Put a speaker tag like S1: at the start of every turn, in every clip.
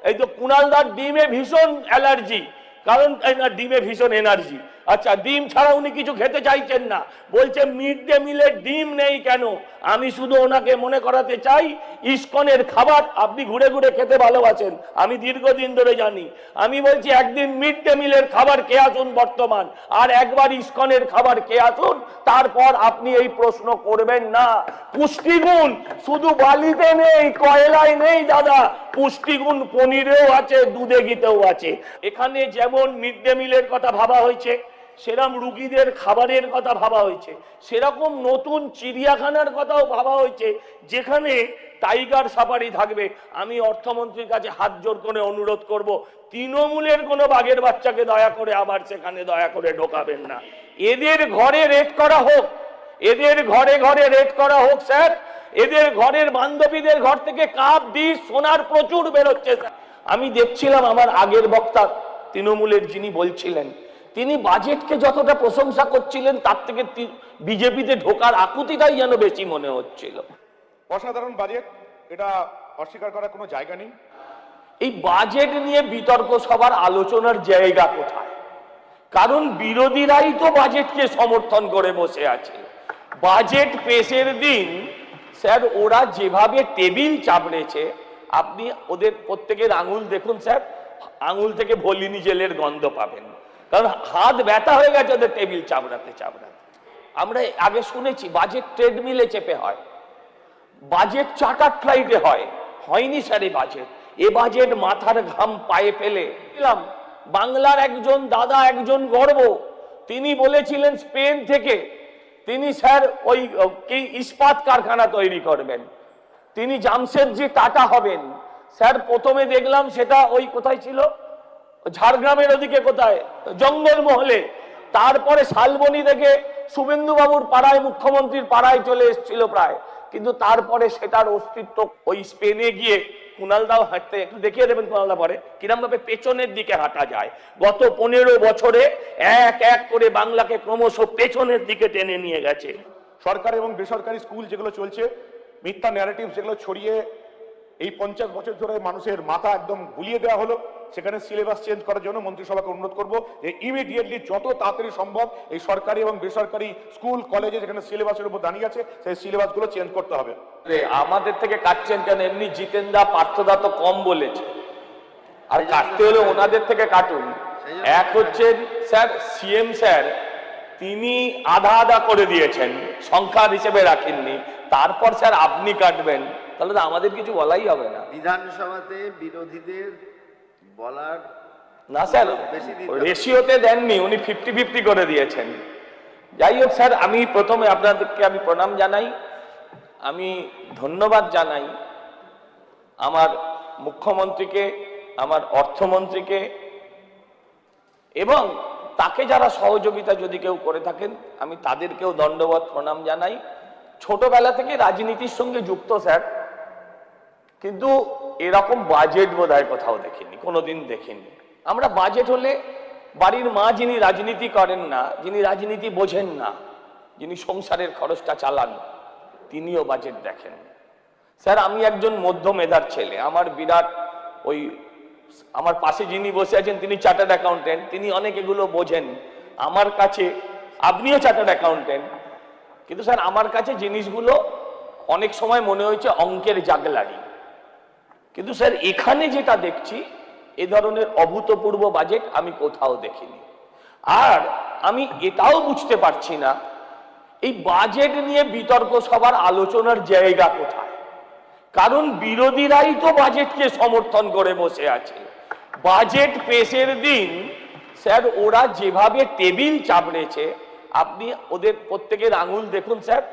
S1: এই তো কুণালদার ডিমে ভীষণ অ্যালার্জি, কারণ ডিমে ভীষণ এনার্জি। আচ্ছা, ডিম ছাড়া উনি কিছু খেতে চাইছেন না, বলছে মিড ডে মিলে ডিম নেই কেন। আমি শুধু ওনাকে মনে করাতে চাই, ইসকনের খাবার আপনি ঘুরে ঘুরে খেতে ভালোবাসেন, আমি দীর্ঘদিন ধরে জানি। আমি বলছি একদিন মিড ডে মিলের খাবার খেয়ে আসুন বর্তমান, আর একবার ইসকনের খাবার খেয়ে আসুন, তারপর আপনি এই প্রশ্ন করবেন না। পুষ্টিগুণ শুধু বালিতে নেই, কয়লায় নেই দাদা, পুষ্টিগুণ পনিরেও আছে, দুধে ঘিতেও আছে। এখানে যেমন মিড ডে মিলের কথা ভাবা হয়েছে, সেরকম রুগীদের খাবারের কথা ভাবা হয়েছে, সেরকম নতুন চিড়িয়াখানার কথাও ভাবা হয়েছে, যেখানে টাইগার সাফারি থাকবে। আমি অর্থমন্ত্রীর কাছে হাত জোর করে অনুরোধ করব, তৃণমূলের কোনো বাঘের বাচ্চাকে দয়া করে আবার সেখানে দয়া করে ঢোকাবেন না। এদের ঘরে রেড করা হোক, এদের ঘরে ঘরে রেড করা হোক স্যার। এদের ঘরের বান্ধবীদের ঘর থেকে কাপ ডিশ সোনার প্রচুর বেরোচ্ছে। আমি দেখছিলাম আমার আগের বক্তা তৃণমূলের যিনি বলছিলেন, তিনি বাজেটকে যতটা প্রশংসা করছিলেন, তার থেকে বিজেপিতে ঢোকার আকুতিটাই যেন বেশি মনে হচ্ছিল।
S2: অসাধারণ বাজেট, এটা অস্বীকার করার কোনো জায়গা নেই।
S1: এই বাজেট নিয়ে বিতর্ক সবার আলোচনার জায়গা কোথায়? কারণ বিরোধীরাই তো বাজেটকে সমর্থন করে বসে আছে। বাজেট পেশের দিন স্যার ওরা যেভাবে টেবিল চাপড়েছে, আপনি ওদের প্রত্যেকের আঙুল দেখুন স্যার, আঙুল থেকে ভলিনি জেলের গন্ধ পাবেন, কারণ হাত ব্যথা হয়ে গেছে ওদের টেবিল চাপড়াতে চাপড়াতে। আমরা আগে শুনেছি বাজেট ট্রেডমিলে চেপে হয়, বাজেট চার্টার ফ্লাইটে হয়, হয়নি স্যার এই বাজেট। এ বাজেট মাথার ঘাম পায়ে ফেলে দিলাম। বাংলার একজন দাদা, একজন গর্ব, তিনি বলেছিলেন স্পেন থেকে তিনি স্যার ওই কি ইস্পাত কারখানা তৈরি করবেন, তিনি জামশেদজি টাটা হবেন। স্যার প্রথমে দেখলাম সেটা ওই কোথায় ছিল, ঝাড়গ্রামের ওদিকে কোথায়, জঙ্গলমহলে। তারপরে শালবনী থেকে শুভেন্দু বাবুর পাড়ায়, মুখ্যমন্ত্রীর পাড়ায় চলে এসেছিল প্রায়, কিন্তু তারপরে সেটার অস্তিত্ব ওই স্পেনে গিয়ে কুণালদাও হাঁটতে, একটু দেখিয়ে দেবেন কুণালদা পরে কিরম ভাবে পেছনের দিকে হাঁটা যায়। গত 15 বছরে এক এক করে বাংলাকে ক্রমশ পেছনের দিকে টেনে নিয়ে গেছে।
S2: সরকারি এবং বেসরকারি স্কুল যেগুলো চলছে, মিথ্যা ন্যারেটিভ যেগুলো ছড়িয়ে এই 50 বছর ধরে মানুষের মাথা একদম গুলিয়ে দেওয়া হলো, সেখানে সিলেবাস চেঞ্জ করার জন্য মন্ত্রিসভাকে অনুরোধ করব যে ইমিডিয়েটলি যত তাড়াতাড়ি সম্ভব এই সরকারি এবং বেসরকারি স্কুল কলেজে যেখানে সিলেবাসের উপর দাঁড়িয়ে আছে, সেই সিলেবাসগুলো চেঞ্জ করতে হবে।
S1: আমাদের থেকে কাটছেন কেন? এমনি জিতেনদা পার্থদা তো কম বলেছে, আর কাটতে হলে ওনাদের থেকে কাটুন। এক হচ্ছেন স্যার সিএম স্যার, তিনি আধা আধা করে দিয়েছেন, সংখ্যার হিসেবে রাখেননি, তারপর স্যার আপনি কাটবেন, তাহলে তো আমাদের কিছু বলাই হবে না।
S3: বিধানসভাতে বিরোধীদের বলার
S1: না স্যার, রেশিওতে দেননি, উনি 50-50 করে দিয়েছেন। যাই হোক স্যার, আমি প্রথমে আপনাদেরকে আমি প্রণাম জানাই, আমি ধন্যবাদ জানাই আমার মুখ্যমন্ত্রীকে, আমার অর্থমন্ত্রীকে, এবং তাকে যারা সহযোগিতা যদি কেউ করে থাকেন আমি তাদেরকেও দণ্ডবত প্রণাম জানাই। ছোটবেলা থেকে রাজনীতির সঙ্গে যুক্ত স্যার, কিন্তু এরকম বাজেট বোধহয় কোথাও দেখিনি, কোনোদিন দেখিনি। আমরা বাজেট হলে বাড়ির মা যিনি রাজনীতি করেন না, যিনি রাজনীতি বোঝেন না, যিনি সংসারের খরচটা চালান, তিনিও বাজেট দেখেন। স্যার আমি একজন মধ্য মেধার ছেলে, আমার বিরাট ওই আমার পাশে যিনি বসে আছেন তিনি চার্টার্ড অ্যাকাউন্টেন্ট, তিনি অনেক এগুলো বোঝেন। আমার কাছে, আপনিও চার্টার্ড অ্যাকাউন্টেন্ট, কিন্তু স্যার আমার কাছে জিনিসগুলো অনেক সময় মনে হয়েছে অঙ্কের জাগলারি। কিন্তু স্যার এখানে যেটা দেখছি, এ ধরনের অভূতপূর্ব বাজেট আমি কোথাও দেখিনি। আর আমি এটাও বুঝতে পারছি না এই বাজেট নিয়ে বিতর্ক সবার আলোচনার জায়গা কোথায়। কারণ বিরোধীরাই তো বাজেটকে সমর্থন করে বসে আছে। বাজেট পেশের দিন স্যার ওরা যেভাবে টেবিল চাপড়েছে, আপনি ওদের প্রত্যেকের আঙুল দেখুন স্যার,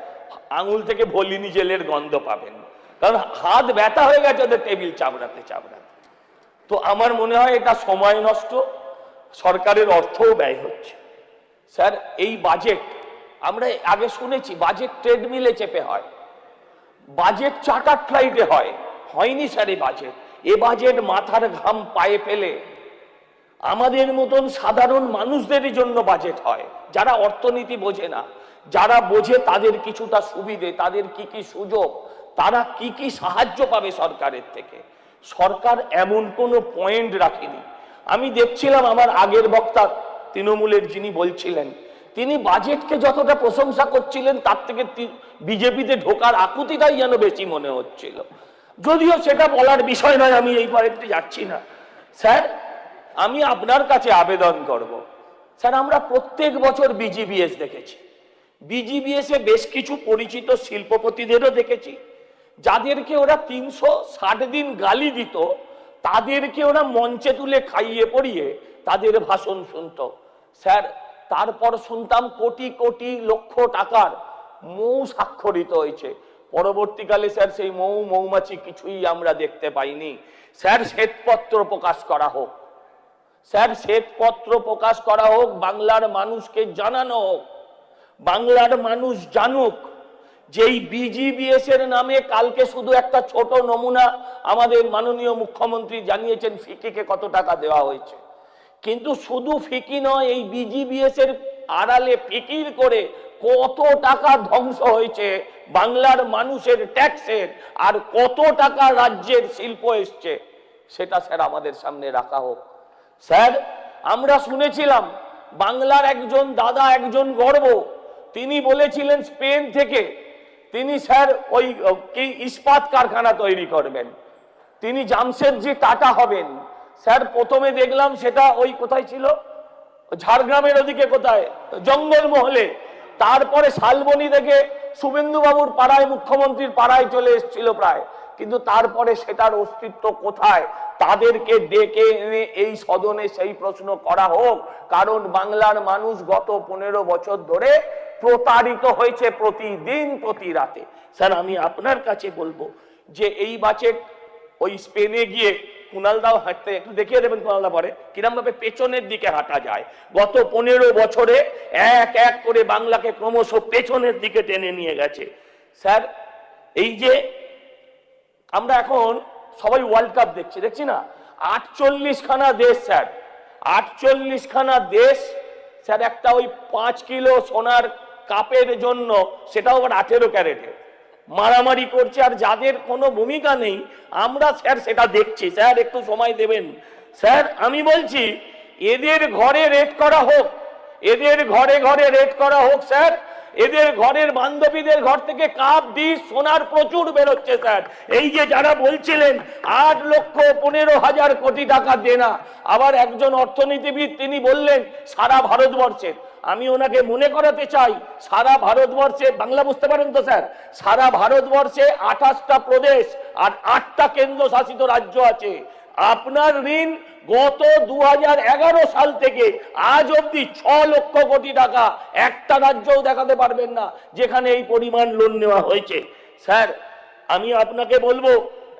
S1: আঙুল থেকে ভলিনি জেলের গন্ধ পাবেন, কারণ হাত ব্যথা হয়ে গেছে ওদের টেবিল চাপড়াতে চাপড়াতে। তো আমার মনে হয় এটা সময় নষ্ট, সরকারের অর্থও ব্যয় হচ্ছে। স্যার এই বাজেট আমরা আগে শুনেছি বাজেট ট্রেডমিলে চেপে হয়, বাজেট চার্টার ফ্লাইটে হয়, হয়নি স্যার এই বাজেট। এ বাজেট মাথার ঘাম পায়ে ফেলে আমাদের মতন সাধারণ মানুষদেরই জন্য বাজেট হয়, যারা অর্থনীতি বোঝে না। যারা বোঝে তাদের কিছুটা সুবিধে, তাদের কি কি সুযোগ, তারা কি কি সাহায্য পাবে সরকারের থেকে, সরকার এমন কোনো পয়েন্ট রাখেনি। আমি দেখছিলাম আমার আগের বক্তা তৃণমূলের যিনি বলছিলেন, তিনি বাজেটকে যতটা প্রশংসা করছিলেন তার থেকে বিজেপিতে ঢোকার আকুতিটাই যেন বেশি মনে হচ্ছিল। যদিও সেটা বলার বিষয় নয়, আমি এই পয়েন্টে যাচ্ছি না। স্যার, আমি আপনার কাছে আবেদন করব, স্যার আমরা প্রত্যেক বছর বিজিবিএস দেখেছি। বিজিবিএস এ বেশ কিছু পরিচিত শিল্পপতিদেরও দেখেছি, যাদেরকে ওরা 360 দিন গালি দিত, তাদেরকে ওরা মঞ্চে তুলে খাইয়ে পড়িয়ে তাদের ভাষণ শুনতো। স্যার, তারপর শুনতাম কোটি কোটি লক্ষ টাকার মৌ স্বাক্ষরিত হয়েছে। পরবর্তীকালে স্যার সেই মৌমাছি কিছুই আমরা দেখতে পাইনি। স্যার, শ্বেতপত্র প্রকাশ করা হোক, স্যার শ্বেতপত্র প্রকাশ করা হোক, বাংলার মানুষকে জানানো হোক, বাংলার মানুষ জানুক যেই বিজিবিএস এর নামে কালকে শুধু একটা ছোট নমুনা আমাদের মাননীয় মুখ্যমন্ত্রী জানিয়েছেন ফিকিকে কত টাকা দেওয়া হয়েছে। কিন্তু শুধু ফিকি নয়, এই বিজিবিএস এর আড়ালে ফিকির করে কত টাকা ধ্বংস হয়েছে বাংলার মানুষের ট্যাক্সের, আর কত টাকা রাজ্যের শিল্প এসছে, সেটা স্যার আমাদের সামনে রাখা হোক। স্যার, আমরা শুনেছিলাম বাংলার একজন দাদা, একজন গর্ব, তিনি বলেছিলেন স্পেন থেকে তিনি স্যার ওই কি ইস্পাত কারখানা তৈরি করবেন, তিনি জামশেদজি টাটা হবেন। স্যার, প্রথমে দেখলাম সেটা ওই কোথায় ছিল, ঝাড়গ্রামের ওদিকে কোথায়, জঙ্গলমহলে। তারপরে শালবনী থেকে শুভেন্দু বাবুর পাড়ায়, মুখ্যমন্ত্রীর পাড়ায় চলে এসেছিল প্রায়, কিন্তু তারপরে সেটার অস্তিত্ব কোথায়? তাদেরকে ডেকে এনে এই সদনে সেই প্রশ্ন করা হোক, কারণ বাংলার মানুষ গত 15 বছর ধরে প্রতারিত হয়েছে প্রতিদিন প্রতি রাতে। স্যার, আমি আপনার কাছে বলবো যে এই বাজেট ওই স্পেনে গিয়ে কুণালদাও হাঁটতে, একটু দেখিয়ে দেবেন কুণালদা পরে কিরম ভাবে পেছনের দিকে হাঁটা যায়। গত 15 বছরে এক এক করে বাংলাকে ক্রমশ পেছনের দিকে টেনে নিয়ে গেছে। স্যার, এই যে আমরা এখন সবাই ওয়ার্ল্ড কাপ দেখছি না, 48 খানা দেশ স্যার, 48 খানা দেশ স্যার একটা ওই 5 কিলো সোনার কাপের জন্য, সেটাও আবার 18 ক্যারেটে মারামারি করছে, আর যাদের কোনো ভূমিকা নেই আমরা স্যার সেটা দেখছি। স্যার একটু সময় দেবেন। স্যার, আমি বলছি এদের ঘরে রেড করা হোক, এদের ঘরে ঘরে রেড করা হোক স্যার। এদের ঘরের বান্ধবীদের ঘর থেকে কাপ ডিশ সোনার প্রচুর বেরোচ্ছে স্যার। এই যে যারা বলছিলেন 8,15,000 কোটি টাকা দেনা, আবার একজন অর্থনীতিবিদ তিনি বললেন সারা ভারতবর্ষের, আমি ওনাকে মনে করাতে চাই সারা ভারতবর্ষে, বাংলা বুঝতে পারেন তো স্যার, সারা ভারতবর্ষে 28টা প্রদেশ আর 8টা কেন্দ্রশাসিত রাজ্য আছে। আপনার ঋণ গত 2011 সাল থেকে আজ অব্দি 6 লক্ষ কোটি টাকা একটা রাজ্যও দেখাতে পারবেন না যেখানে এই পরিমাণ লোন নেওয়া হয়েছে। স্যার, আমি আপনাকে বলবো,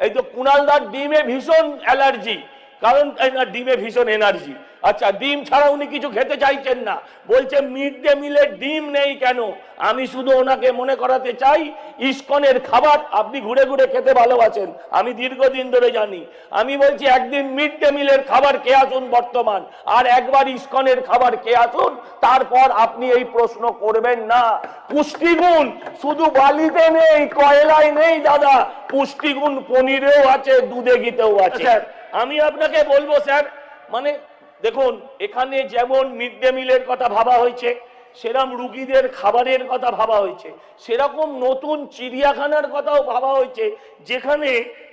S1: এই তো কুণালদার ডিমে ভীষণ অ্যালার্জি, কারণ ডিমে ভীষণ এনার্জি। আচ্ছা, ডিম ছাড়া উনি কিছু খেতে চাইছেন না, বলছে মিড ডে মিলের ডিম নেই কেন? আমি শুধু ওনাকে মনে করাতে চাই ইসকনের খাবার আপনি ঘুরে ঘুরে খেতে ভালোবাসেন, আমি দীর্ঘদিন ধরে জানি। আমি বলছি একদিন মিড ডে মিলের খাবার খেয়ে আসুন বর্তমান, আর একবার ইসকনের খাবার খেয়ে আসুন, তারপর আপনি এই প্রশ্ন করবেন না। পুষ্টিগুণ শুধু বালিতে নেই, কয়লায় নেই দাদা, পুষ্টিগুণ পনিরেও আছে, দুধে ঘিতেও আছে। স্যার, আমি আপনাকে বলবো স্যার, মানে দেখুন এখানে যেমন মিড ডে মিলের কথা ভাবা হয়েছে, সেরকম রুগীদের খাবারের কথা ভাবা হয়েছে, সেরকম নতুন চিড়িয়াখানার কথাও ভাবা হয়েছে যেখানে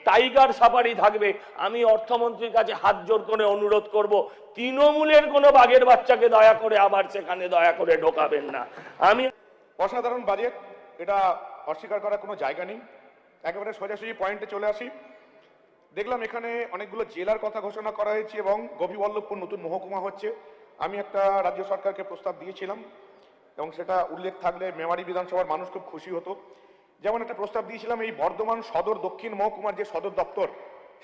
S1: টাইগার সাফারি থাকবে। আমি অর্থমন্ত্রীর কাছে হাত জোর করে অনুরোধ করব, তৃণমূলের কোনো বাঘের বাচ্চাকে দয়া করে আবার সেখানে দয়া করে ঢোকাবেন না। আমি
S2: অসাধারণ বাজেট, এটা অস্বীকার করার কোনো জায়গা নেই। একেবারে সোজাসুজি পয়েন্টে চলে আসি। দেখলাম এখানে অনেকগুলো জেলার কথা ঘোষণা করা হয়েছে এবং গোপীবল্লভপুর নতুন মহকুমা হচ্ছে। আমি একটা রাজ্য সরকারকে প্রস্তাব দিয়েছিলাম এবং সেটা উল্লেখ থাকলে মেমারি বিধানসভার মানুষ খুব খুশি হতো। যেমন একটা প্রস্তাব দিয়েছিলাম এই বর্ধমান সদর দক্ষিণ মহকুমার যে সদর দপ্তর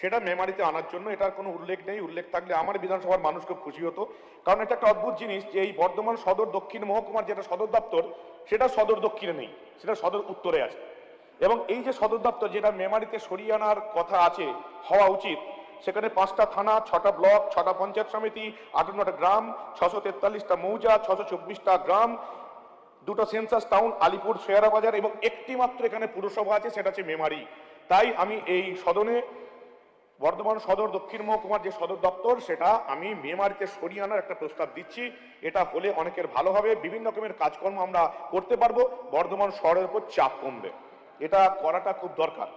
S2: সেটা মেমারিতে আনার জন্য, এটার কোনো উল্লেখ নেই। উল্লেখ থাকলে আমার বিধানসভার মানুষ খুব খুশি হতো, কারণ এটা একটা অদ্ভুত জিনিস যে এই বর্ধমান সদর দক্ষিণ মহকুমার যেটা সদর দপ্তর সেটা সদর দক্ষিণে নেই, সেটা সদর উত্তরে আছে। এবং এই যে সদর দপ্তর যেটা মেমারিতে সরিয়ে আনার কথা আছে, হওয়া উচিত, সেখানে 5টা থানা, 6টা ব্লক, 6টা পঞ্চায়েত সমিতি, 58টা গ্রাম, 643টা মৌজা, 624টা গ্রাম, 2টা সেন্সাস টাউন, আলিপুর, শেয়ারা বাজার এবং একটি মাত্র এখানে পুরসভা আছে, সেটা হচ্ছে মেমারি। তাই আমি এই সদনে বর্ধমান সদর দক্ষিণ মহকুমার যে সদর দপ্তর সেটা আমি মেমারিতে সরিয়ে আনার একটা প্রস্তাব দিচ্ছি। এটা হলে অনেকের ভালো হবে, বিভিন্ন রকমের কাজকর্ম আমরা করতে পারবো, বর্ধমান শহরের উপর চাপ কমবে, এটা করাটা খুব দরকার।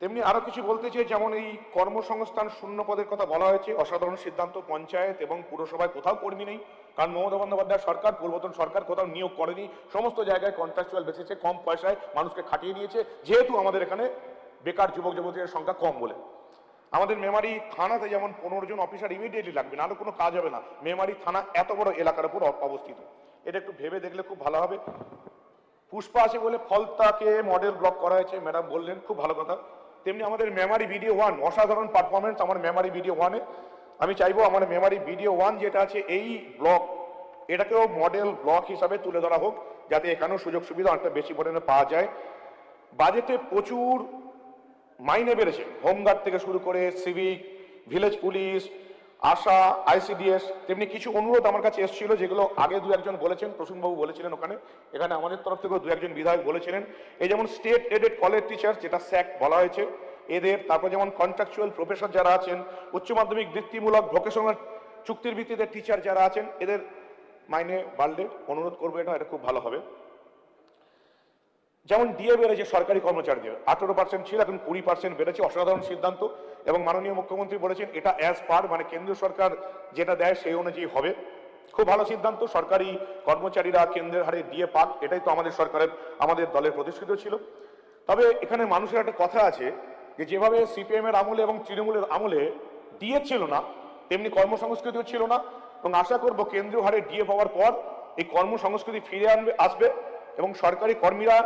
S2: তেমনি আরো কিছু বলতে চাই, যেমন এই কর্মসংস্থান শূন্য পদের কথা বলা হয়েছে, অসাধারণ সিদ্ধান্ত। পঞ্চায়েত এবং পুরসভায় কোথাও কর্মী নেই, কারণ মমতা বন্দ্যোপাধ্যায় সরকার, পূর্বতন সরকার কোথাও নিয়োগ করেনি, সমস্ত জায়গায় কন্ট্রাকচুয়াল বেসিসে কম পয়সায় মানুষকে খাটিয়ে নিয়েছে, যেহেতু আমাদের এখানে বেকার যুবক যুবতীদের সংখ্যা কম বলে। আমাদের মেমারি থানাতে যেমন 15 জন অফিসার ইমিডিয়েটলি লাগবে, না কোনো কাজ হবে না। মেমারি থানা এত বড় এলাকার উপর অবস্থিত, এটা একটু ভেবে দেখলে খুব ভালো হবে। পুষ্পা আছে বলে ফলতাকে মডেল ব্লক করা হয়েছে, ম্যাডাম বললেন, খুব ভালো কথা। তেমনি আমাদের মেমারি ভিডিও 1 অসাধারণ পারফরমেন্স আমার মেমারি ভিডিও 1-এ। আমি চাইবো আমার মেমারি ভিডিও 1 যেটা আছে এই ব্লক, এটাকেও মডেল ব্লক হিসাবে তুলে ধরা হোক, যাতে এখানেও সুযোগ সুবিধা অনেকটা বেশি পরিমাণে পাওয়া যায়। বাজেটে প্রচুর মাইনে বেড়েছে, হোমগার্ড থেকে শুরু করে সিভিক, ভিলেজ পুলিশ, আশা, আইসিডিএস। তেমনি কিছু অনুরোধ আমার কাছে এসেছিল, যেগুলো আগে দু একজন বলেছেন, প্রসূনবাবু বলেছিলেন ওখানে, এখানে আমাদের তরফ থেকেও দু একজন বিধায়ক বলেছিলেন। এই যেমন স্টেট এডেড কলেজ টিচার, যেটা স্যাক বলা হয়েছে, এদের, তারপর যেমন কন্ট্রাকচুয়াল প্রফেসর যারা আছেন, উচ্চ মাধ্যমিক বৃত্তিমূলক ভোকেশনাল চুক্তির ভিত্তিতে টিচার যারা আছেন, এদের মাইনে বাড়লে অনুরোধ করবো, এটা খুব ভালো হবে। যেমন ডিএ বেড়েছে সরকারি কর্মচারীদের, 18% ছিল, এখন 20% বেড়েছে, অসাধারণ সিদ্ধান্ত। এবং মাননীয় মুখ্যমন্ত্রী বলেছেন এটা অ্যাজ পার, মানে কেন্দ্রীয় সরকার যেটা দেয় সেই অনুযায়ী হবে, খুব ভালো সিদ্ধান্ত। সরকারি কর্মচারীরা কেন্দ্রের হারে ডিএ পাক, এটাই তো আমাদের সরকারের, আমাদের দলের প্রতিষ্ঠিত ছিল। তবে এখানে মানুষের একটা কথা আছে, যে যেভাবে সিপিএম এর আমলে এবং তৃণমূলের আমলে ডিএ ছিল না, তেমনি কর্মসংস্কৃতিও ছিল না। এবং আশা করব কেন্দ্রীয় হারে ডিএ পাওয়ার পর এই কর্মসংস্কৃতি ফিরে আসবে এবং সরকারি কর্মীরা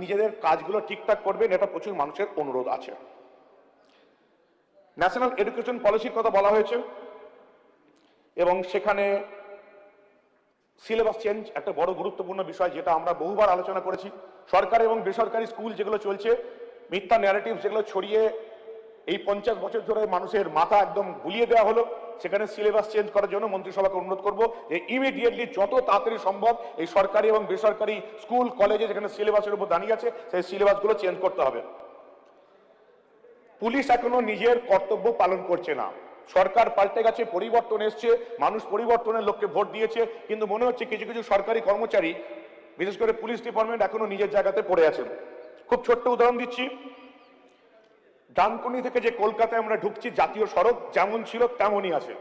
S2: নিজেদের কাজগুলো ঠিকঠাক করবেন, এটা প্রচুর মানুষের অনুরোধ আছে। ন্যাশনাল এডুকেশন পলিসির কথা বলা হয়েছে এবং সেখানে সিলেবাস চেঞ্জ একটা বড় গুরুত্বপূর্ণ বিষয়, যেটা আমরা বহুবার আলোচনা করেছি। সরকারি এবং বেসরকারি স্কুল যেগুলো চলছে, মিথ্যা ন্যারেটিভ যেগুলো ছড়িয়ে এই 50 বছর ধরে মানুষের মাথা একদম গুলিয়ে দেওয়া হলো, সেখানে সিলেবাস চেঞ্জ করার জন্য মন্ত্রিসভাকে অনুরোধ করব যে ইমিডিয়েটলি যত তাড়াতাড়ি সম্ভব এই সরকারি এবং বেসরকারি স্কুল কলেজে যেখানে সিলেবাসের উপর দাঁড়িয়ে আছে সেই সিলেবাসগুলো চেঞ্জ করতে হবে। পুলিশ এখনো নিজের কর্তব্য পালন করছে না, সরকার পাল্টে গেছে, পরিবর্তন এসছে, মানুষ পরিবর্তনের লক্ষ্যে ভোট দিয়েছে, কিন্তু মনে হচ্ছে কিছু কিছু সরকারি কর্মচারী, বিশেষ করে পুলিশ ডিপার্টমেন্ট, এখনো নিজের জায়গাতে পড়ে আছেন। খুব ছোট্ট উদাহরণ দিচ্ছি, ডানকুনি থেকে যে কলকাতায় আমরা ঢুকছি, জাতীয় সড়ক যেমন ছিল তেমনই আছে,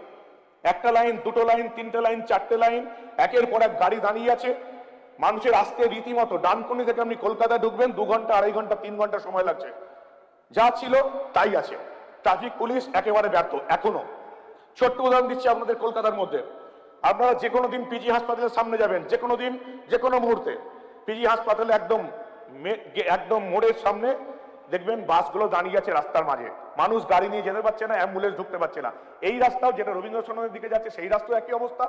S2: একটা লাইন, দুটো লাইন, তিনটে লাইন, চারটে লাইন, একের পর এক গাড়ি দাঁড়িয়ে আছে। মানুষের আসতে রীতিমতো, ডানকুনি থেকে আপনি কলকাতায় ঢুকবেন 2 ঘন্টা, 2.5 ঘন্টা, 3 ঘন্টা সময় লাগছে, যা ছিল তাই আছে। ট্রাফিক পুলিশ একেবারে ব্যর্থ এখনো। ছোট্ট উদাহরণ দিচ্ছি আপনাদের, কলকাতার মধ্যে আপনারা যে কোনো দিন পিজি হাসপাতালের সামনে যাবেন, যে কোনো দিন, যে কোনো মুহূর্তে, পিজি হাসপাতালে একদম মোড়ের সামনে দেখবেন বাসগুলো দাঁড়িয়ে আছে রাস্তার মাঝে, মানুষ গাড়ি নিয়ে যেতে পারছে না, অ্যাম্বুলেন্স ঢুকতে পারছে না। এই রাস্তাও, যেটা রবীন্দ্র সদনের দিকে যাচ্ছে সেই রাস্তাও একই অবস্থা,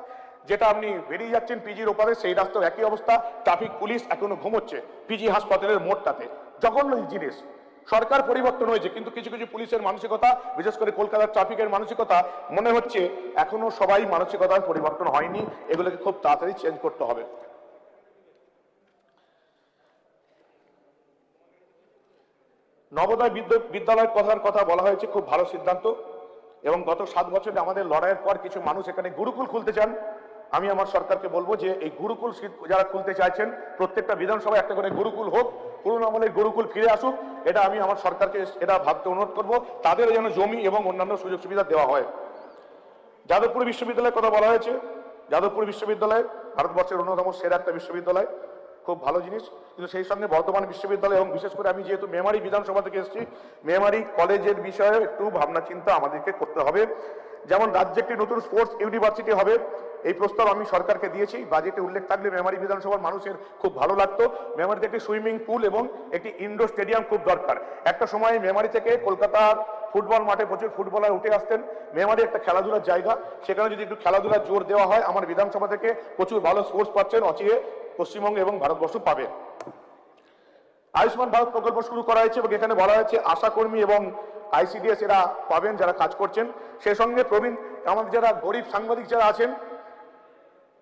S2: যেটা আপনি বেরিয়ে যাচ্ছেন পিজির ওপারে সেই রাস্তাও একই অবস্থা। ট্রাফিক পুলিশ এখনো ঘুমোচ্ছে পিজি হাসপাতালের মোড়টাতে, জঘন্য জিনিস। সরকার পরিবর্তন হয়েছে, কিন্তু কিছু কিছু পুলিশের মানসিকতা, বিশেষ করে কলকাতার ট্রাফিকের মানসিকতা, মনে হচ্ছে এখনো সবাই মানসিকতার পরিবর্তন হয়নি, এগুলোকে খুব তাড়াতাড়ি চেঞ্জ করতে হবে। নবোদয় বিদ্যালয়ের কথা বলা হয়েছে, খুব ভালো সিদ্ধান্ত। এবং গত 7 বছরে আমাদের লড়াইয়ের পর কিছু মানুষ এখানে গুরুকুল খুলতে চান। আমি আমার সরকারকে বলবো যে এই গুরুকুল যারা খুলতে চাইছেন, প্রত্যেকটা বিধানসভায় একটা করে গুরুকুল হোক, পুরনো আমলের গুরুকুল ফিরে আসুক, এটা আমি আমার সরকারকে এটা ভাবতে অনুরোধ করবো, তাদের যেন জমি এবং অন্যান্য সুযোগ সুবিধা দেওয়া হয়। যাদবপুর বিশ্ববিদ্যালয়ের কথা বলা হয়েছে, যাদবপুর বিশ্ববিদ্যালয় ভারতবর্ষের অন্যতম সেরা একটা বিশ্ববিদ্যালয়, খুব ভালো জিনিস। কিন্তু সেই সঙ্গে বর্ধমান বিশ্ববিদ্যালয় এবং বিশেষ করে আমি যেহেতু মেমারি বিধানসভা থেকে এসেছি, মেমারি কলেজের বিষয়ে একটু ভাবনা চিন্তা আমাদেরকে করতে হবে। যেমন রাজ্যে একটি নতুন স্পোর্টস ইউনিভার্সিটি হবে, এই প্রস্তাব আমি সরকারকে দিয়েছি, বাজেটে উল্লেখ থাকলে মেমারি বিধানসভার মানুষের খুব ভালো লাগতো। মেমারিতে একটি সুইমিং পুল এবং একটি ইনডোর স্টেডিয়াম খুব দরকার। একটা সময় মেমারি থেকে কলকাতার ফুটবল মাঠে প্রচুর ফুটবলার উঠে আসতেন, মেমারি একটা খেলাধুলার জায়গা, সেখানে যদি একটু খেলাধুলার জোর দেওয়া হয়, আমার বিধানসভা থেকে প্রচুর ভালো স্পোর্টস পাচ্ছেন, অচিরে পশ্চিমবঙ্গ এবং ভারতবর্ষ পাবে। আয়ুষ্মান ভারত প্রকল্প শুরু করা হয়েছে এবং এখানে বলা হয়েছে আশাকর্মী এবং আইসিডিএস এরা পাবেন যারা কাজ করছেন। সেই সঙ্গে প্রবীণ আমাদের যারা গরিব সাংবাদিক যারা আছেন,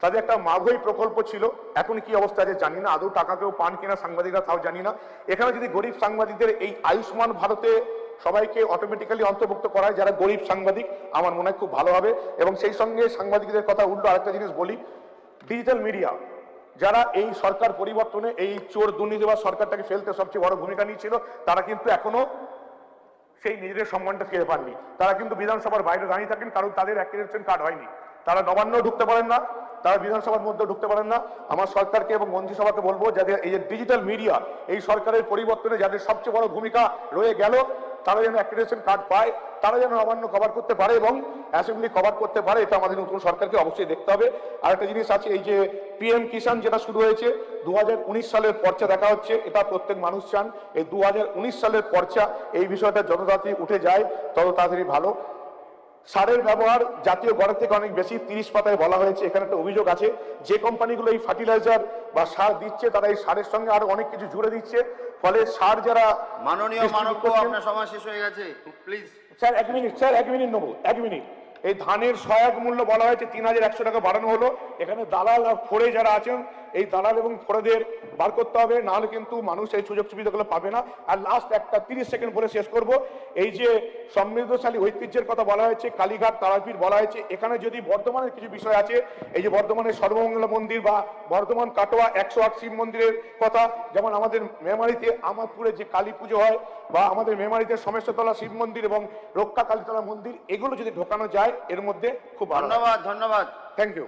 S2: তাদের একটা মাঘই প্রকল্প ছিল, এখন কি অবস্থা আছে জানি না, আদৌ টাকা কেউ পান কিনা সাংবাদিকরা তাও জানি না। এখানে যদি গরিব সাংবাদিকদের এই আয়ুষ্মান ভারতে সবাইকে অটোমেটিক্যালি অন্তর্ভুক্ত করায় যারা গরিব সাংবাদিক, আমার মনে হয় খুব ভালো হবে। এবং সেই সঙ্গে সাংবাদিকদের কথা উল্টো আরেকটা জিনিস বলি, ডিজিটাল মিডিয়া যারা এই সরকার পরিবর্তনে এই চোর দুর্নীতিবাজ সরকারটাকে ফেলতে সবচেয়ে বড় ভূমিকা নিয়েছিল, তারা কিন্তু এখনো সেই নিজেদের সম্মানটা ফিরে পাননি। তারা কিন্তু বিধানসভার বাইরে দাঁড়িয়ে থাকেন, কারণ তাদের অ্যাক্রিডিটেশন কার্ড হয়নি। তারা নবান্নেও ঢুকতে পারেন না, তারা বিধানসভার মধ্যেও ঢুকতে পারেন না। আমার সরকারকে এবং মন্ত্রিসভাকে বলবো, যাদের এই যে ডিজিটাল মিডিয়া এই সরকারের পরিবর্তনে যাদের সবচেয়ে বড় ভূমিকা রয়ে গেল, তারা যেন অ্যাক্রিডিটেশন কার্ড পায়, তারা যেন নবান্ন কভার করতে পারে এবং অ্যাসেম্বলি কভার করতে পারে। এটা আমাদের নতুন সরকারকে অবশ্যই দেখতে হবে। আর একটা জিনিস আছে, এই যে পিএম কিষাণ যেটা শুরু হয়েছে 2019 সালের পর্চা দেখা হচ্ছে, এটা প্রত্যেক মানুষ চান এই 2019 সালের পর্চা, এই বিষয়টা যত তাড়াতাড়ি উঠে যায় তত তাড়াতাড়ি ভালো। সারের ব্যবহার জাতীয় গড়ের থেকে অনেক বেশি, 30 পাতায় বলা হয়েছে। এখানে একটা অভিযোগ আছে, যে কোম্পানিগুলো এই ফার্টিলাইজার বা সার দিচ্ছে তারা এই সারের সঙ্গে আরো অনেক কিছু জুড়ে দিচ্ছে, ফলে সার যারা
S3: মাননীয় মানব, আপনার সময় শেষ হয়ে গেছে, প্লিজ।
S2: স্যার এক মিনিট নেবো, 1 মিনিট। এই ধানের সহায়ক মূল্য বলা হয়েছে 3100 টাকা বাড়ানো হলো। এখানে দালাল আর ফোড়ে যারা আছেন, এই দালাল এবং ফোড়েদের বার করতে হবে, নাহলে কিন্তু মানুষ এই সুযোগ সুবিধাগুলো পাবে না। আর লাস্ট একটা 30 সেকেন্ড বলে শেষ করব, এই যে সমৃদ্ধশালী ঐতিহ্যের কথা বলা হয়েছে, কালীঘাট তারাপীঠ বলা হয়েছে, এখানে যদি বর্ধমানের কিছু বিষয় আছে, এই যে বর্ধমানের সর্বমঙ্গলা মন্দির বা বর্ধমান কাটোয়া 108 শিব মন্দিরের কথা, যেমন আমাদের মেমারিতে আমাদপুরে যে কালী পুজো হয়, বা আমাদের মেমারিতে সমেশ্বরতলা শিব মন্দির এবং রক্ষা কালীতলা মন্দির, এগুলো যদি ঢোকানো যায় এর মধ্যে খুব ভালো।
S3: ধন্যবাদ, ধন্যবাদ।
S2: Thank you.